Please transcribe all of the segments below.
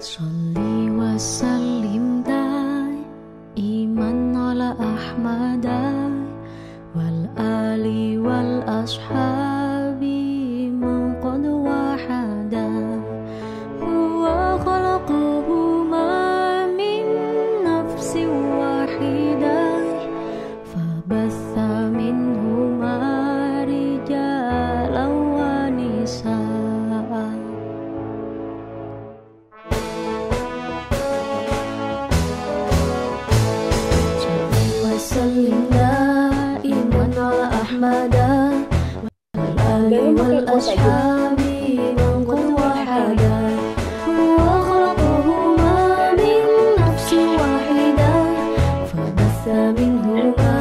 صلي وسلم دائما على أحمد والآل والأصحاب من قد وحدا هو خلقهما من نفس واحدة فبث منهما رجالا ونساء وسلم دائما على أحمد والآل والأصحاب من قد وحدا هو خلقهما من نفس واحدة فبث منهما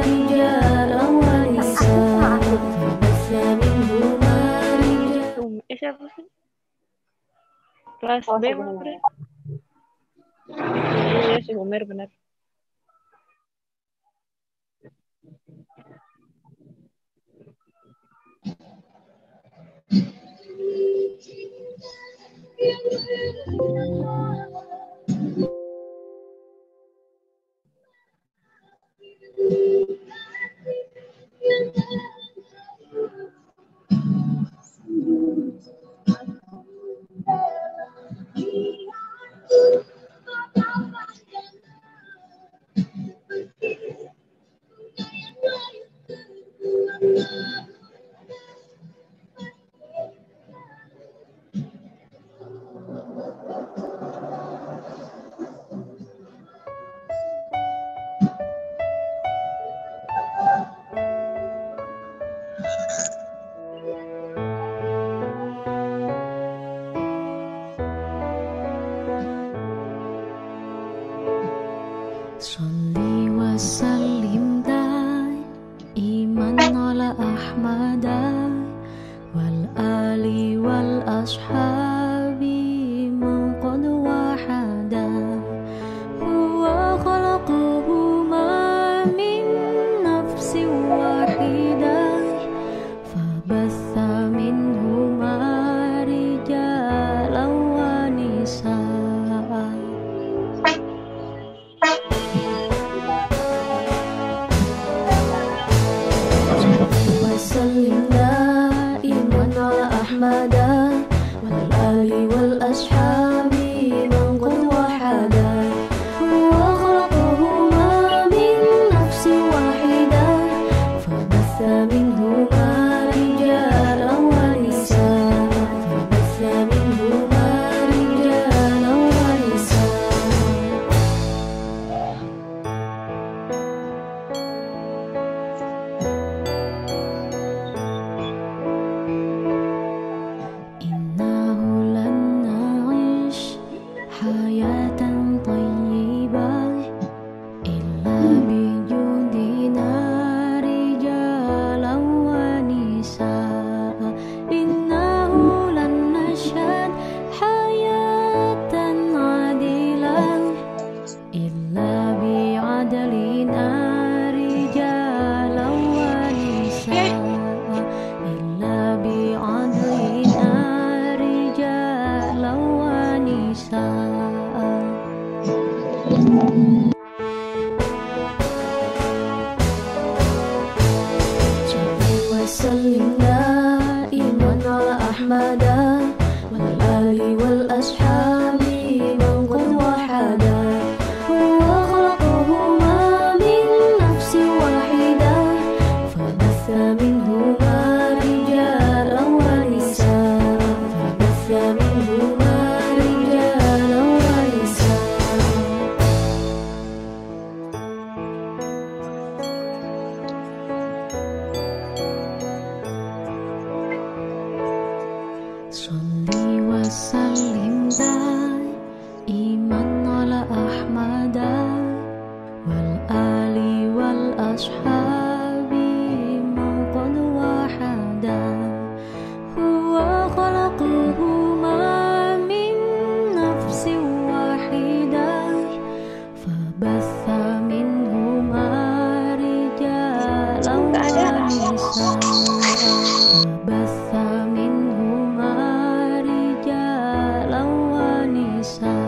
رجالا ونساء فبث منهما رجالا. Siapa sih? Kelas B mana? Iya si Homer benar. صلي وسلم دائما على أحمد والآل والأصحاب من قد وحدا هو خلقهما من نفس واحدة فبث منهما رجالا ونساء وسلم دائما على أحمد والآل والأصحاب من قد وحدا هو خلقهما من نفس واحدة فبث منهما رجالا ونساء فبث منهما رجالا ونساء. إنه لن نعيش حياة طيبة إلا بجودنا رجالا ونساء إنه لن نشهد حياة عادلة إلا بعدلنا رجالا ونساء إلا بعدلنا رجالا ونساء. وسلم دائما على أحمد والآل والأصحاب من قد وحدا هو خلقهما من نفس واحدة فبث منهما رجالا ونساء فبث منهما رجالا ونساء. صلي وسلم دائما على أحمد والآل والأصحاب من قد وحدا هو خلقهما من نفس واحدة فبث منهما رجالا ونساء فبث منهما رجالا ونساء.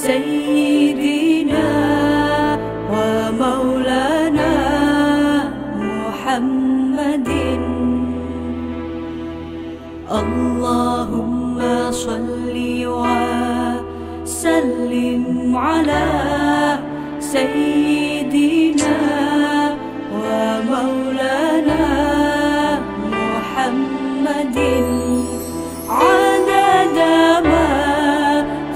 سيدنا ومولانا محمد اللهم صل وسلم على سيدنا ومولانا محمد عدد ما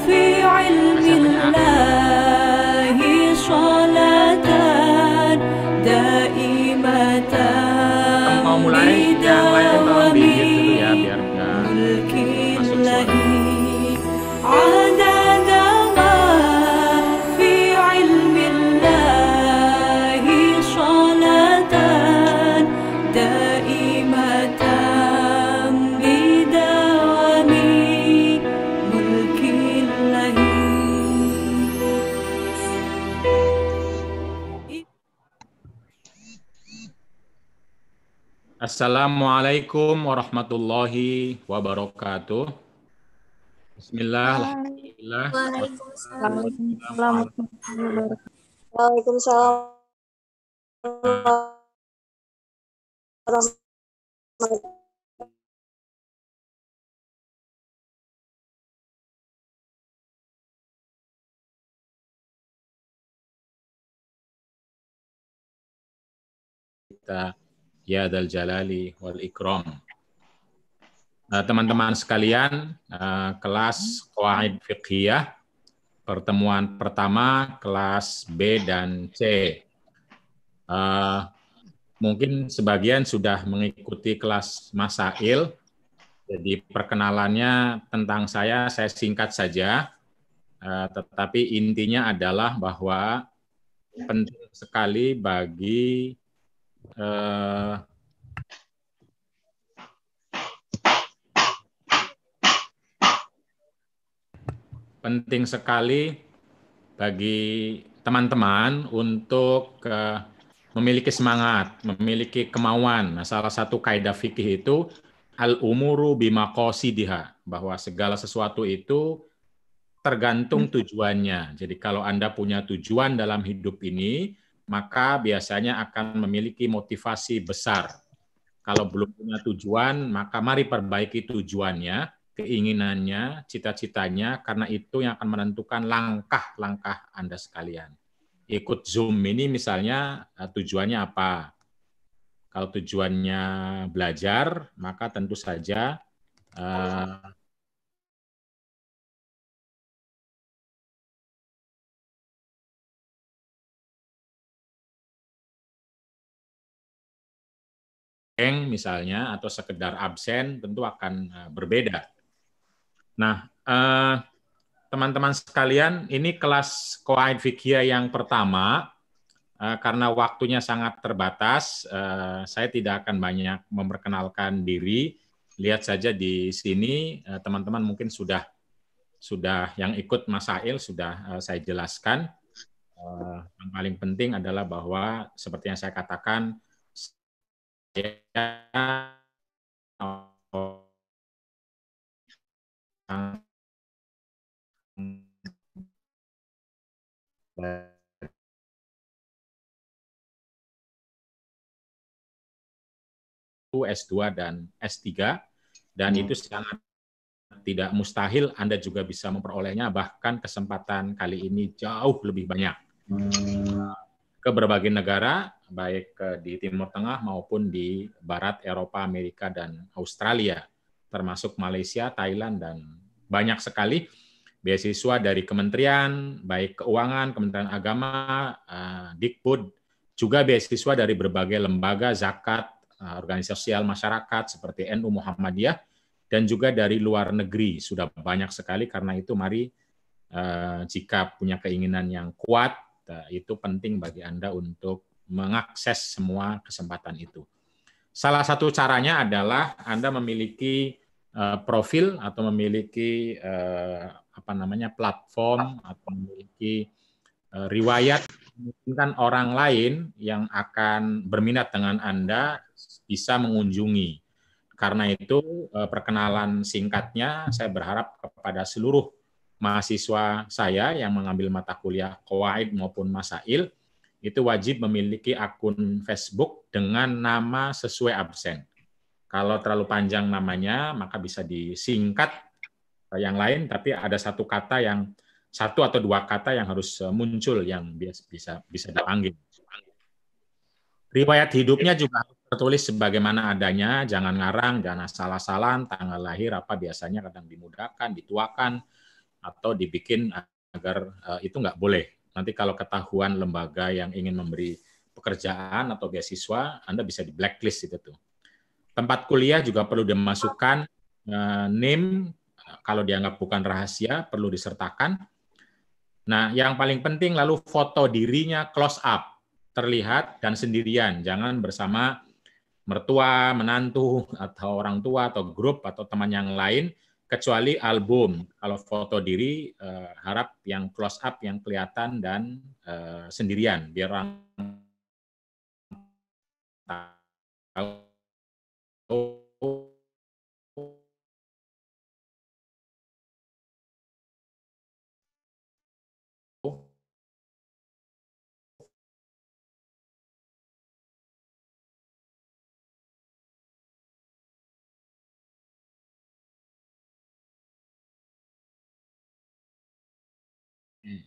في علم الله صلاة دائمة Mau mulai, yang lain tolong di-mute dulu ya biar nggak ملك masuk suara. الله عدد ما في علم الله صلاة دائمة بدوام ملك الله. Assalamualaikum warahmatullahi wabarakatuh. Bismillah, alhamdulillah. Waalaikumsalam warahmatullahi wabarakatuh. Waalaikumsalam warahmatullahi Kita ya dzal jalali wal ikram. Teman-teman sekalian, kelas Qawaid Fiqhiyah, pertemuan pertama kelas B dan C. Mungkin sebagian sudah mengikuti kelas Masail, jadi perkenalannya tentang saya singkat saja, tetapi intinya adalah bahwa penting sekali bagi penting sekali bagi teman-teman untuk memiliki semangat, memiliki kemauan. Nah, salah satu kaidah fikih itu al-umuru bimaqasidiha, bahwa segala sesuatu itu tergantung tujuannya. Jadi kalau Anda punya tujuan dalam hidup ini, maka biasanya akan memiliki motivasi besar. Kalau belum punya tujuan, maka mari perbaiki tujuannya, keinginannya, cita-citanya, karena itu yang akan menentukan langkah-langkah Anda sekalian. Ikut Zoom ini misalnya tujuannya apa? Kalau tujuannya belajar, maka tentu saja misalnya atau sekedar absen tentu akan berbeda. Nah, teman-teman sekalian, ini kelas Qawaid Fiqhiyah yang pertama. Karena waktunya sangat terbatas, saya tidak akan banyak memperkenalkan diri. Lihat saja di sini, teman-teman mungkin sudah yang ikut Masail sudah saya jelaskan. Yang paling penting adalah bahwa seperti yang saya katakan, S2 dan S3, dan itu sangat tidak mustahil Anda juga bisa memperolehnya, bahkan kesempatan kali ini jauh lebih banyak. Ke berbagai negara, baik di Timur Tengah maupun di Barat, Eropa, Amerika, dan Australia, termasuk Malaysia, Thailand, dan banyak sekali beasiswa dari kementerian, baik keuangan, Kementerian Agama, Dikbud, juga beasiswa dari berbagai lembaga zakat, organisasi sosial masyarakat seperti NU Muhammadiyah, dan juga dari luar negeri sudah banyak sekali. Karena itu mari jika punya keinginan yang kuat, itu penting bagi Anda untuk mengakses semua kesempatan itu. Salah satu caranya adalah Anda memiliki profil atau memiliki platform atau memiliki riwayat, memungkinkan orang lain yang akan berminat dengan Anda bisa mengunjungi. Karena itu perkenalan singkatnya saya berharap kepada seluruh mahasiswa saya yang mengambil mata kuliah Qawaid maupun Masail itu wajib memiliki akun Facebook dengan nama sesuai absen. Kalau terlalu panjang namanya, maka bisa disingkat yang lain, tapi ada satu atau dua kata yang harus muncul yang bisa dipanggil. Riwayat hidupnya juga harus tertulis sebagaimana adanya, jangan ngarang, jangan asal-asalan, tanggal lahir apa biasanya kadang dimudahkan, dituakan, atau dibikin agar itu nggak boleh. Nanti kalau ketahuan lembaga yang ingin memberi pekerjaan atau beasiswa, Anda bisa di blacklist itu tuh. Tempat kuliah juga perlu dimasukkan name, kalau dianggap bukan rahasia, perlu disertakan. Nah, yang paling penting lalu foto dirinya close up, terlihat dan sendirian, jangan bersama mertua, menantu, atau orang tua, atau grup, atau teman yang lain, kecuali album. Kalau foto diri, harap yang close up, yang kelihatan, dan sendirian, biar orang tahu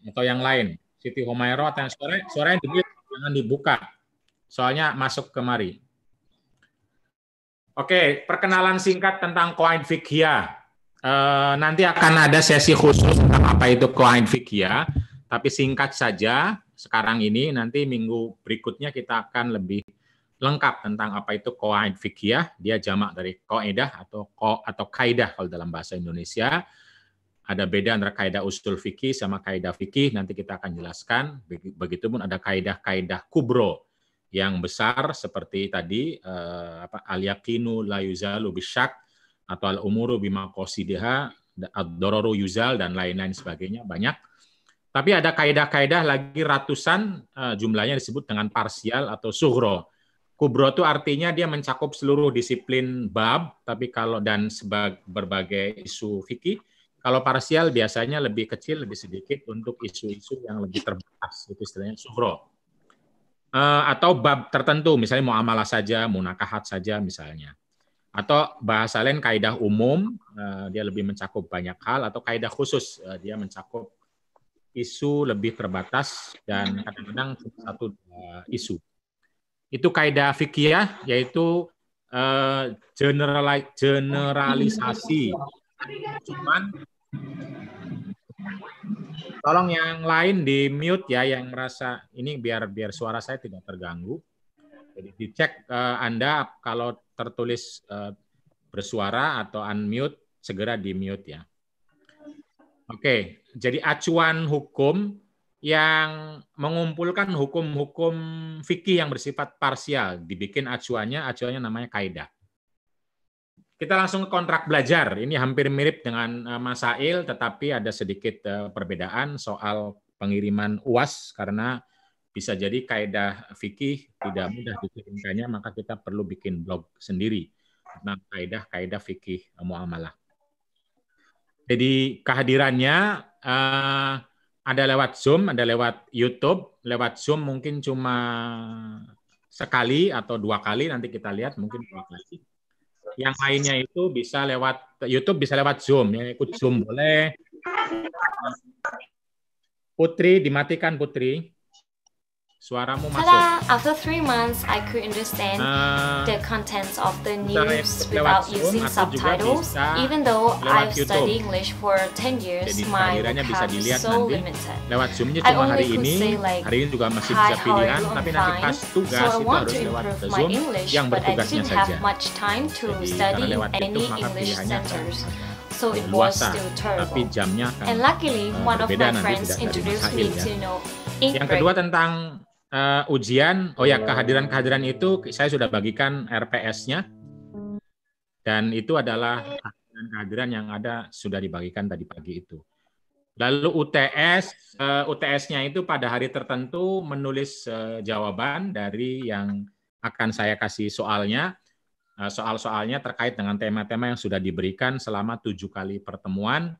atau yang lain. Siti Humairah, suaranya jangan dibuka, soalnya masuk kemari. Oke, perkenalan singkat tentang qawaid fiqhiyah. Nanti akan ada sesi khusus tentang apa itu qawaid fiqhiyah, tapi singkat saja sekarang ini, nanti minggu berikutnya kita akan lebih lengkap tentang apa itu qawaid fiqhiyah. Dia jamak dari qaidah atau kaidah kalau dalam bahasa Indonesia. Ada beda antara kaidah usul fikih sama kaidah fikih, nanti kita akan jelaskan. Begitupun ada kaidah-kaidah kubro yang besar seperti tadi al-yaqinu la yuzalu bisyak atau al-umuru bima qasidiha, ad-dararu yuzal dan lain-lain sebagainya, banyak. Tapi ada kaidah-kaidah lagi ratusan, jumlahnya disebut dengan parsial atau sughro. Kubro itu artinya dia mencakup seluruh disiplin bab, tapi kalau dan berbagai isu fikih. Kalau parsial biasanya lebih kecil, lebih sedikit untuk isu-isu yang lebih terbatas, itu istilahnya sughro. Atau bab tertentu, misalnya muamalah saja, munakahat saja misalnya. Atau bahasa lain kaidah umum, dia lebih mencakup banyak hal, atau kaidah khusus, dia mencakup isu lebih terbatas dan kadang-kadang satu isu. Itu kaidah fikih, yaitu generalisasi. Cuman tolong yang lain di mute ya, yang merasa ini biar suara saya tidak terganggu. Jadi dicek Anda kalau tertulis bersuara atau unmute, segera di mute ya. Oke, jadi acuan hukum yang mengumpulkan hukum-hukum fikih yang bersifat parsial, dibikin acuannya namanya kaidah. Kita langsung ke kontrak belajar. Ini hampir mirip dengan Masail, tetapi ada sedikit perbedaan soal pengiriman UAS, karena bisa jadi kaidah fikih tidak mudah dikirimkannya, maka kita perlu bikin blog sendiri tentang kaidah fikih muamalah. Jadi kehadirannya ada lewat Zoom, ada lewat YouTube. Lewat Zoom mungkin cuma sekali atau dua kali, nanti kita lihat mungkin dua kali. Yang lainnya itu bisa lewat YouTube, bisa lewat Zoom. Yang ikut Zoom boleh. Putri, dimatikan Putri. Suaramu masuk. Tada! After 3 months, I could understand the contents of the news without using subtitles. Even though I've studied English for 10 years, my vocab is so limited. Lewat Zoom-nya cuma hari ini juga masih bisa pilihan, tapi nanti pas tugas itu harus lewat Zoom yang bertugasnya saja. Jadi karena lewat YouTube maka pilihannya So it was still tapi jamnya akan and luckily, one of berbeda, my friends introduced me to know Yang kedua tentang ujian, kehadiran itu saya sudah bagikan RPS-nya, dan itu adalah kehadiran yang ada sudah dibagikan tadi pagi itu. Lalu UTS-nya itu pada hari tertentu menulis jawaban dari yang akan saya kasih soalnya. Soal-soalnya terkait dengan tema-tema yang sudah diberikan selama 7 kali pertemuan.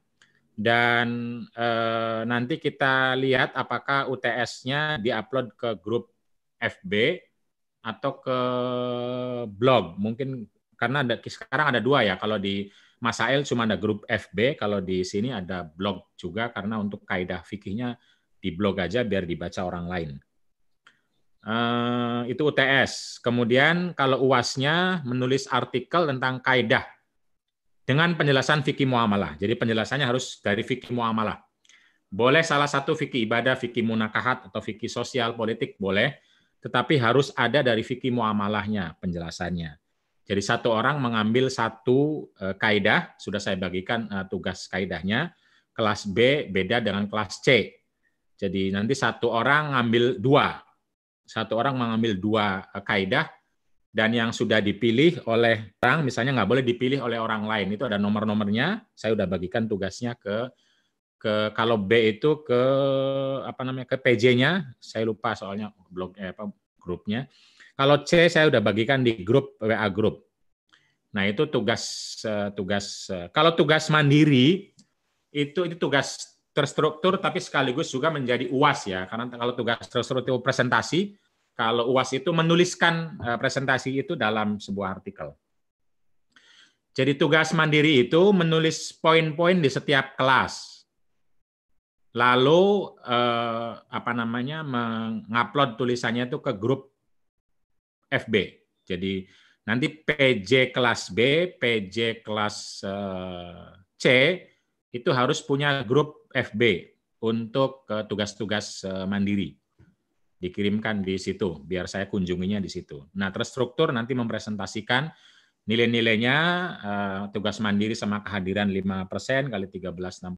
Dan nanti kita lihat apakah UTS-nya diupload ke grup FB atau ke blog. Mungkin karena sekarang ada 2 ya. Kalau di Masail cuma ada grup FB, kalau di sini ada blog juga karena untuk kaidah fikihnya di blog aja biar dibaca orang lain. Itu UTS. Kemudian kalau UAS-nya menulis artikel tentang kaidah dengan penjelasan fikih muamalah. Jadi penjelasannya harus dari fikih muamalah. Boleh salah satu fikih ibadah, fikih munakahat, atau fikih sosial, politik, boleh. Tetapi harus ada dari fikih muamalahnya penjelasannya. Jadi satu orang mengambil satu kaidah, sudah saya bagikan tugas kaidahnya. Kelas B beda dengan kelas C. Jadi nanti satu orang ngambil 2. Satu orang mengambil 2 kaidah, dan yang sudah dipilih oleh orang, misalnya nggak boleh dipilih oleh orang lain. Itu ada nomor-nomornya. Saya udah bagikan tugasnya ke kalau B itu ke ke PJ-nya. Saya lupa soalnya grupnya. Kalau C saya udah bagikan di grup WA grup. Nah itu tugas. Kalau tugas mandiri itu tugas terstruktur tapi sekaligus juga menjadi UAS ya. Karena kalau tugas terstruktur presentasi. Kalau UAS itu menuliskan presentasi itu dalam sebuah artikel. Jadi tugas mandiri itu menulis poin-poin di setiap kelas. Lalu mengupload tulisannya itu ke grup FB. Jadi nanti PJ kelas B, PJ kelas C itu harus punya grup FB untuk tugas-tugas mandiri. Dikirimkan di situ, biar saya kunjunginya di situ. Nah, terstruktur nanti mempresentasikan nilai-nilainya, tugas mandiri sama kehadiran 5% kali 13,60.